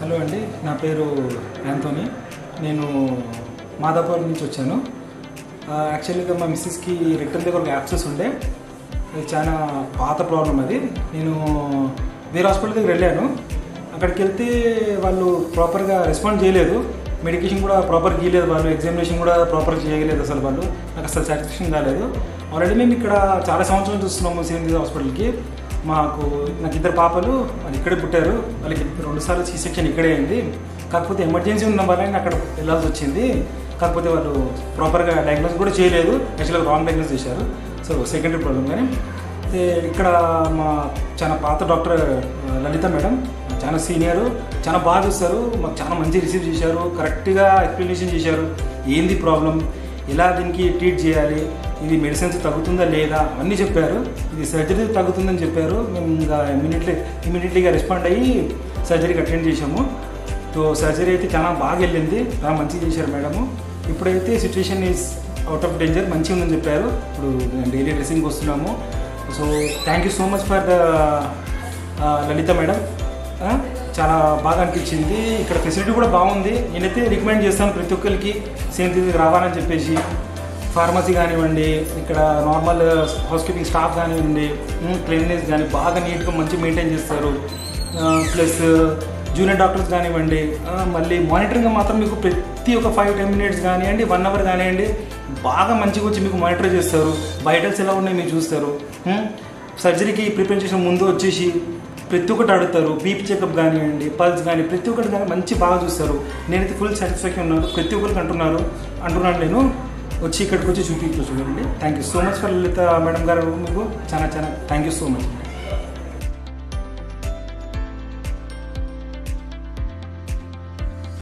Hello అండి, నా పేరు యాంథోనీ. నేను మాదాపూర్ నుంచి వచ్చాను. యాక్చువల్గా మా మిస్సెస్కి రెక్టల్ దగ్గర ఒక యాక్సెస్ ఉండే, అది చాలా పాత ప్రాబ్లం. అది నేను వేరే హాస్పిటల్ దగ్గర వెళ్ళాను. అక్కడికి వెళ్తే వాళ్ళు ప్రాపర్గా రెస్పాండ్ చేయలేదు, మెడికేషన్ కూడా ప్రాపర్గా గీయలేదు, వాళ్ళు ఎగ్జామినేషన్ కూడా ప్రాపర్గా చేయలేదు. అసలు వాళ్ళు నాకు అసలు సాటిస్ఫాక్షన్ కాలేదు. ఆల్రెడీ మేము ఇక్కడ చాలా సంవత్సరాలు చూస్తున్నాము సిఎంజీ హాస్పిటల్కి. నాకు ఇద్దరు పాపలు, వాళ్ళు ఇక్కడే పుట్టారు. వాళ్ళకి 2 సార్లు సీ సెక్షన్ ఇక్కడే అయింది. కాకపోతే ఎమర్జెన్సీ ఉన్న వాళ్ళని అక్కడ వెళ్ళాల్సి వచ్చింది. కాకపోతే వాళ్ళు ప్రాపర్గా డయాగ్నోస్ కూడా చేయలేదు, యాక్చువల్గా రాంగ్ డయాగ్నోస్ చేశారు. So secondary problem. కానీ ఇక్కడ మా చాలా పాత డాక్టర్ లలిత మేడం, చాలా సీనియరు, చాలా బాగా చూస్తారు. మాకు చాలా మంచి రిసీవ్ చేశారు, కరెక్ట్గా ఎక్స్ప్లెనేషన్ చేశారు. ఏంది ప్రాబ్లం, ఎలా దీనికి ట్రీట్ చేయాలి, ఇది మెడిసిన్స్ తగ్గుతుందా లేదా అన్నీ చెప్పారు. ఇది సర్జరీ తగ్గుతుందని చెప్పారు. మేము ఇంకా ఇమీడియట్లీగా రెస్పాండ్ అయ్యి సర్జరీకి అటెండ్ చేసాము. సో సర్జరీ అయితే చాలా బాగా వెళ్ళింది, చాలా మంచిగా చేశారు మేడము. ఇప్పుడైతే situation is out of danger, మంచిగా ఉందని చెప్పారు. ఇప్పుడు డైలీ డ్రెస్సింగ్కి వస్తున్నాము. So thank you so much for the Lalitha madam. చాలా బాగా అనిపించింది. ఇక్కడ ఫెసిలిటీ కూడా బాగుంది. నేనైతే రికమెండ్ చేస్తాను ప్రతి ఒక్కరికి సేమ్ దగ్గరికి రావాలని చెప్పేసి. ఫార్మసీ కానివ్వండి, ఇక్కడ నార్మల్ హౌస్ కీపింగ్ స్టాఫ్ కానివ్వండి, క్లీన్లీనెస్ కానీ బాగా నీట్గా మంచిగా మెయింటైన్ చేస్తారు. ప్లస్ జూనియర్ డాక్టర్స్ కానివ్వండి, మళ్ళీ మానిటరింగ్ మాత్రం మీకు ప్రతి ఒక్క 5-10 మినిట్స్ కానివ్వండి, 1 అవర్ కానివ్వండి, బాగా మంచిగా వచ్చి మీకు మానిటర్ చేస్తారు. వైటల్స్ ఎలా ఉన్నాయి మీరు చూస్తారు. సర్జరీకి ప్రిపేర్ చేసిన ముందు వచ్చేసి ప్రతి ఒక్కటి అడుగుతారు. బీపీ చెకప్ కానివ్వండి, పల్స్ కానీ ప్రతి ఒక్కటి కానీ మంచి బాగా చూస్తారు. నేనైతే ఫుల్ సాటిస్ఫాక్షన్ ఉన్నాను. ప్రతి ఒక్కరికి అంటున్నాను నేను వచ్చి ఇక్కడికి వచ్చి చూడండి. Thank you so much for Lalitha madam గారు, మీకు చాలా థ్యాంక్ యూ సో మచ్.